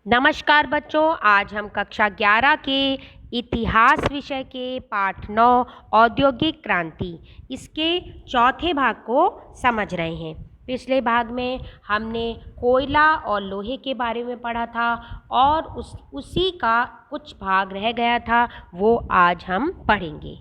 नमस्कार बच्चों, आज हम कक्षा 11 के इतिहास विषय के पाठ 9 औद्योगिक क्रांति इसके चौथे भाग को समझ रहे हैं। पिछले भाग में हमने कोयला और लोहे के बारे में पढ़ा था और उसी का कुछ भाग रह गया था, वो आज हम पढ़ेंगे।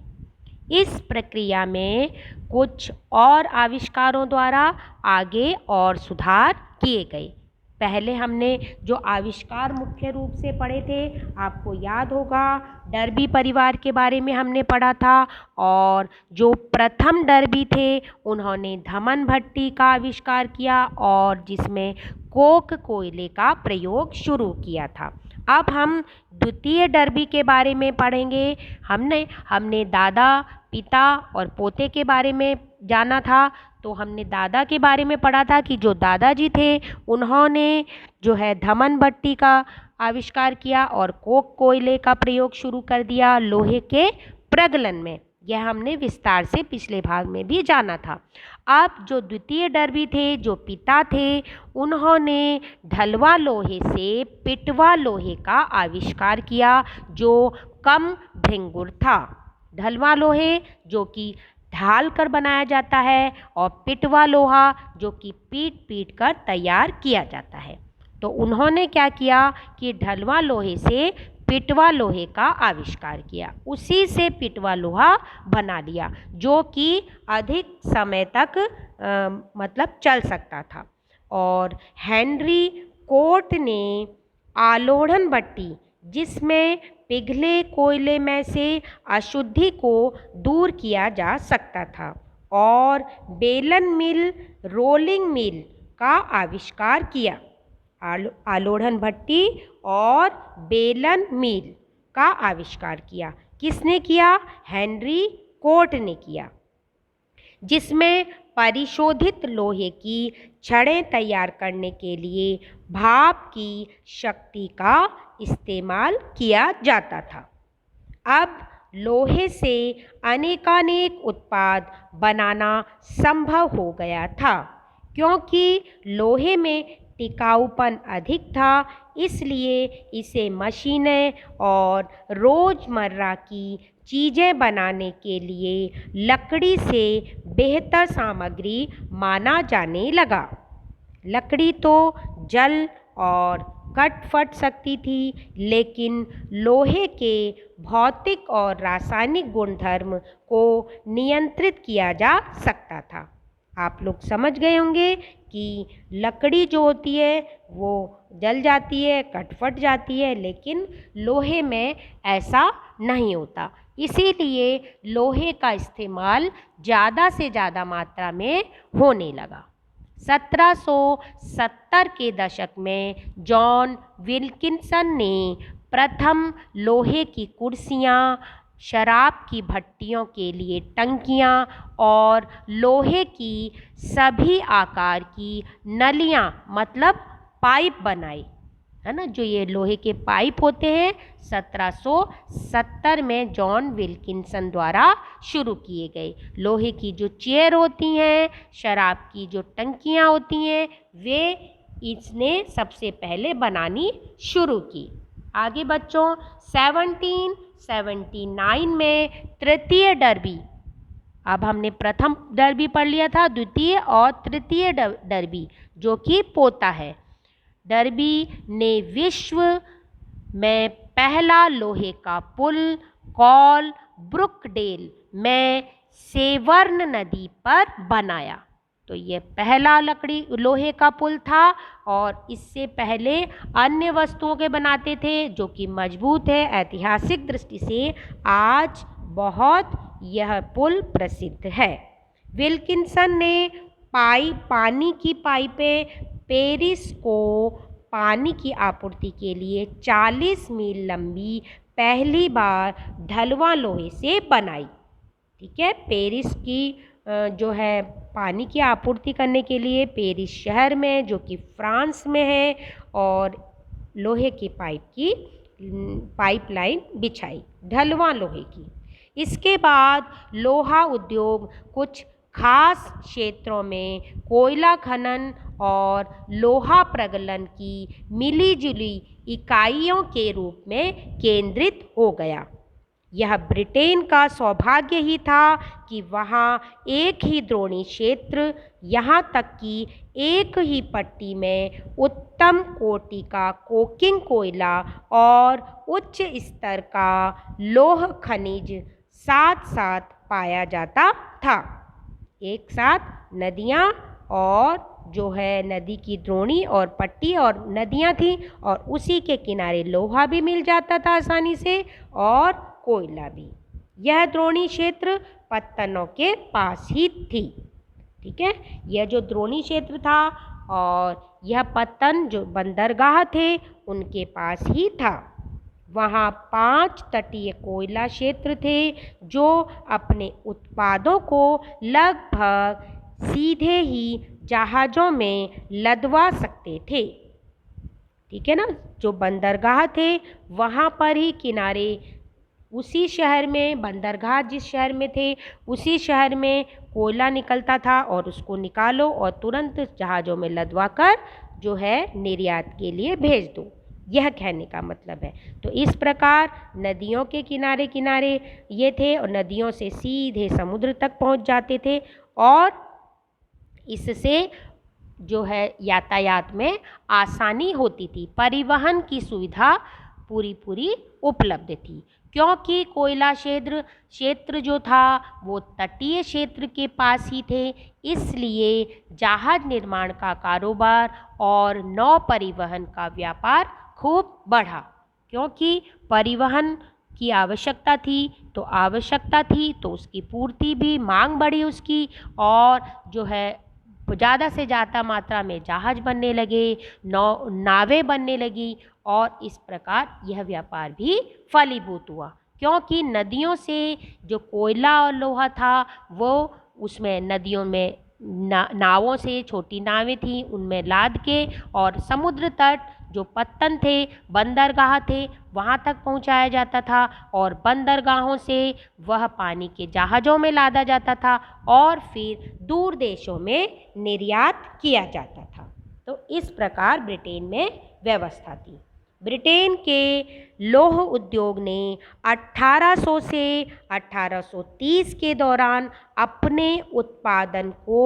इस प्रक्रिया में कुछ और आविष्कारों द्वारा आगे और सुधार किए गए। पहले हमने जो आविष्कार मुख्य रूप से पढ़े थे, आपको याद होगा, डर्बी परिवार के बारे में हमने पढ़ा था और जो प्रथम डर्बी थे उन्होंने धमन भट्टी का आविष्कार किया और जिसमें कोक कोयले का प्रयोग शुरू किया था। अब हम द्वितीय डर्बी के बारे में पढ़ेंगे। हमने दादा, पिता और पोते के बारे में जाना था। तो हमने दादा के बारे में पढ़ा था कि जो दादाजी थे उन्होंने जो है धमन भट्टी का आविष्कार किया और कोक कोयले का प्रयोग शुरू कर दिया लोहे के प्रगलन में। यह हमने विस्तार से पिछले भाग में भी जाना था। अब जो द्वितीय डर्बी थे, जो पिता थे, उन्होंने ढलवा लोहे से पिटवा लोहे का आविष्कार किया जो कम भंगुर था। ढलवा लोहे जो कि ढाल कर बनाया जाता है और पिटवा लोहा जो कि पीट कर तैयार किया जाता है। तो उन्होंने क्या किया कि ढलवा लोहे से पिटवा लोहे का आविष्कार किया, उसी से पिटवा लोहा बना लिया जो कि अधिक समय तक मतलब चल सकता था। और हेनरी कोट ने आलोड़न भट्टी, जिसमें पिघले कोयले में से अशुद्धि को दूर किया जा सकता था, और बेलन मिल, रोलिंग मिल का आविष्कार किया। आलोड़न भट्टी और बेलन मिल का आविष्कार किया। किसने किया? हेनरी कोट ने किया, जिसमें परिशोधित लोहे की छड़ें तैयार करने के लिए भाप की शक्ति का इस्तेमाल किया जाता था। अब लोहे से अनेकानेक उत्पाद बनाना संभव हो गया था, क्योंकि लोहे में टिकाऊपन अधिक था, इसलिए इसे मशीनें और रोज़मर्रा की चीज़ें बनाने के लिए लकड़ी से बेहतर सामग्री माना जाने लगा। लकड़ी तो जल और कट फट सकती थी, लेकिन लोहे के भौतिक और रासायनिक गुणधर्म को नियंत्रित किया जा सकता था। आप लोग समझ गए होंगे कि लकड़ी जो होती है वो जल जाती है, कट फट जाती है, लेकिन लोहे में ऐसा नहीं होता। इसीलिए लोहे का इस्तेमाल ज़्यादा से ज़्यादा मात्रा में होने लगा। 1770 के दशक में जॉन विल्किंसन ने प्रथम लोहे की कुर्सियाँ, शराब की भट्टियों के लिए टंकियाँ और लोहे की सभी आकार की नलियाँ मतलब पाइप बनाई, है ना। जो ये लोहे के पाइप होते हैं 1770 में जॉन विल्किंसन द्वारा शुरू किए गए। लोहे की जो चेयर होती हैं, शराब की जो टंकियाँ होती हैं, वे इसने सबसे पहले बनानी शुरू की। आगे बच्चों 1779 में तृतीय डर्बी, अब हमने प्रथम डर्बी पढ़ लिया था, द्वितीय और तृतीय डर्बी जो कि पोता है। डर्बी ने विश्व में पहला लोहे का पुल कॉल ब्रुकडेल में सेवर्न नदी पर बनाया। तो ये पहला लोहे का पुल था और इससे पहले अन्य वस्तुओं के बनाते थे जो कि मजबूत है। ऐतिहासिक दृष्टि से आज बहुत यह पुल प्रसिद्ध है। विल्किंसन ने पानी की पाइपें पेरिस को पानी की आपूर्ति के लिए 40 मील लंबी पहली बार ढलवा लोहे से बनाई। ठीक है, पेरिस की जो है पानी की आपूर्ति करने के लिए पेरिस शहर में, जो कि फ्रांस में है, और लोहे की पाइपलाइन बिछाई ढलवा लोहे की। इसके बाद लोहा उद्योग कुछ खास क्षेत्रों में कोयला खनन और लोहा प्रगलन की मिलीजुली इकाइयों के रूप में केंद्रित हो गया। यह ब्रिटेन का सौभाग्य ही था कि वहाँ एक ही द्रोणी क्षेत्र, यहाँ तक कि एक ही पट्टी में उत्तम कोटि का कोकिंग कोयला और उच्च स्तर का लौह खनिज साथ साथ पाया जाता था। एक साथ नदियाँ और जो है नदी की द्रोणी और पट्टी और नदियाँ थी और उसी के किनारे लोहा भी मिल जाता था आसानी से और कोयला भी। यह द्रोणी क्षेत्र पत्तनों के पास ही थी। ठीक है, यह जो द्रोणी क्षेत्र था और यह पत्तन जो बंदरगाह थे उनके पास ही था। वहाँ 5 तटीय कोयला क्षेत्र थे जो अपने उत्पादों को लगभग सीधे ही जहाज़ों में लदवा सकते थे। ठीक है ना, जो बंदरगाह थे वहाँ पर ही किनारे उसी शहर में, बंदरगाह जिस शहर में थे उसी शहर में कोयला निकलता था और उसको निकालो और तुरंत जहाज़ों में लदवा कर जो है निर्यात के लिए भेज दो, यह कहने का मतलब है। तो इस प्रकार नदियों के किनारे किनारे ये थे और नदियों से सीधे समुद्र तक पहुंच जाते थे और इससे जो है यातायात में आसानी होती थी, परिवहन की सुविधा पूरी उपलब्ध थी। क्योंकि कोयला क्षेत्र जो था वो तटीय क्षेत्र के पास ही थे, इसलिए जहाज निर्माण का कारोबार और नौ परिवहन का व्यापार खूब बढ़ा। क्योंकि परिवहन की आवश्यकता थी तो उसकी पूर्ति भी, मांग बढ़ी उसकी और जो है ज़्यादा से ज़्यादा मात्रा में जहाज बनने लगे, नावें बनने लगी और इस प्रकार यह व्यापार भी फलीभूत हुआ। क्योंकि नदियों से जो कोयला और लोहा था वो उसमें नदियों में नावों से, छोटी नावें थी उनमें लाद के और समुद्र तट जो पत्तन थे, बंदरगाह थे, वहाँ तक पहुँचाया जाता था और बंदरगाहों से वह पानी के जहाज़ों में लादा जाता था और फिर दूर देशों में निर्यात किया जाता था। तो इस प्रकार ब्रिटेन में व्यवस्था थी। ब्रिटेन के लौह उद्योग ने 1800 से 1830 के दौरान अपने उत्पादन को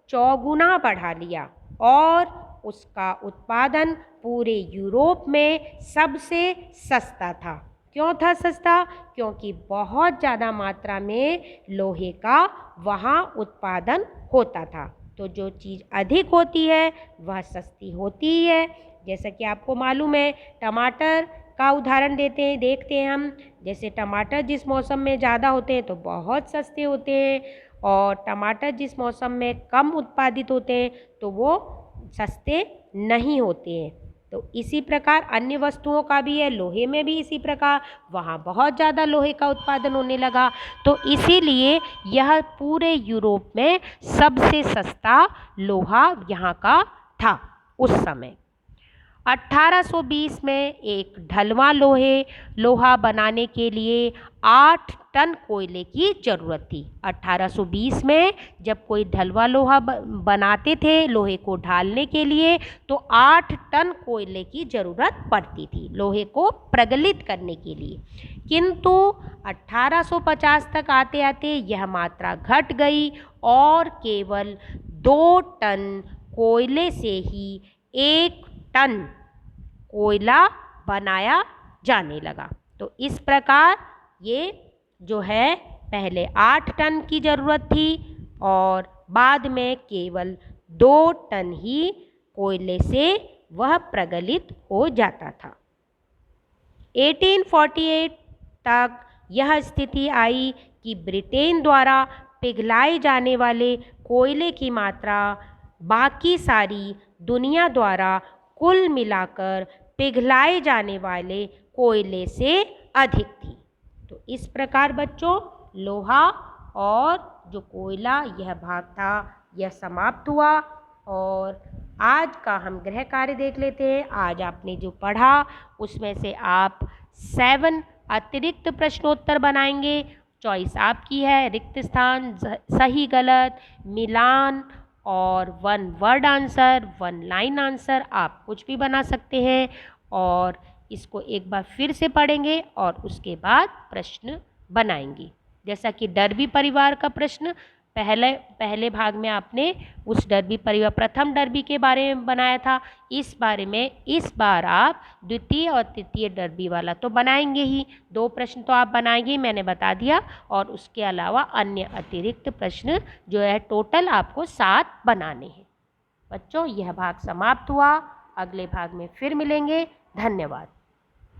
चौगुना बढ़ा लिया और उसका उत्पादन पूरे यूरोप में सबसे सस्ता था। क्यों था सस्ता? क्योंकि बहुत ज़्यादा मात्रा में लोहे का वहाँ उत्पादन होता था। तो जो चीज़ अधिक होती है वह सस्ती होती ही है। जैसा कि आपको मालूम है, टमाटर का उदाहरण देखते हैं हम। जैसे टमाटर जिस मौसम में ज़्यादा होते हैं तो बहुत सस्ते होते हैं और टमाटर जिस मौसम में कम उत्पादित होते हैं तो वो सस्ते नहीं होते हैं। तो इसी प्रकार अन्य वस्तुओं का भी है, लोहे में भी इसी प्रकार, वहाँ बहुत ज़्यादा लोहे का उत्पादन होने लगा तो इसीलिए यह पूरे यूरोप में सबसे सस्ता लोहा यहाँ का था उस समय। 1820 में एक ढलवां लोहा बनाने के लिए 8 टन कोयले की ज़रूरत थी। 1820 में जब कोई ढलवां लोहा बनाते थे लोहे को ढालने के लिए तो 8 टन कोयले की ज़रूरत पड़ती थी लोहे को प्रगलित करने के लिए। किंतु 1850 तक आते आते यह मात्रा घट गई और केवल 2 टन कोयले से ही 1 टन कोयला बनाया जाने लगा। तो इस प्रकार ये जो है पहले 8 टन की ज़रूरत थी और बाद में केवल 2 टन ही कोयले से वह प्रगलित हो जाता था। 1848 तक यह स्थिति आई कि ब्रिटेन द्वारा पिघलाए जाने वाले कोयले की मात्रा बाकी सारी दुनिया द्वारा कुल मिलाकर पिघलाए जाने वाले कोयले से अधिक थी। तो इस प्रकार बच्चों लोहा और जो कोयला यह भाग था यह समाप्त हुआ और आज का हम गृह कार्य देख लेते हैं। आज आपने जो पढ़ा उसमें से आप 7 अतिरिक्त प्रश्नोत्तर बनाएंगे। चॉइस आपकी है। रिक्त स्थान, सही गलत, मिलान और one word answer, one line answer, आप कुछ भी बना सकते हैं। और इसको एक बार फिर से पढ़ेंगे और उसके बाद प्रश्न बनाएंगे। जैसा कि डर्बी परिवार का प्रश्न पहले भाग में आपने उस डर्बी परिवार, प्रथम डर्बी के बारे में बनाया था। इस बार आप द्वितीय और तृतीय डर्बी वाला तो बनाएंगे ही। 2 प्रश्न तो आप बनाएंगे ही, मैंने बता दिया, और उसके अलावा अन्य अतिरिक्त प्रश्न जो है टोटल आपको 7 बनाने हैं। बच्चों, यह भाग समाप्त हुआ। अगले भाग में फिर मिलेंगे। धन्यवाद।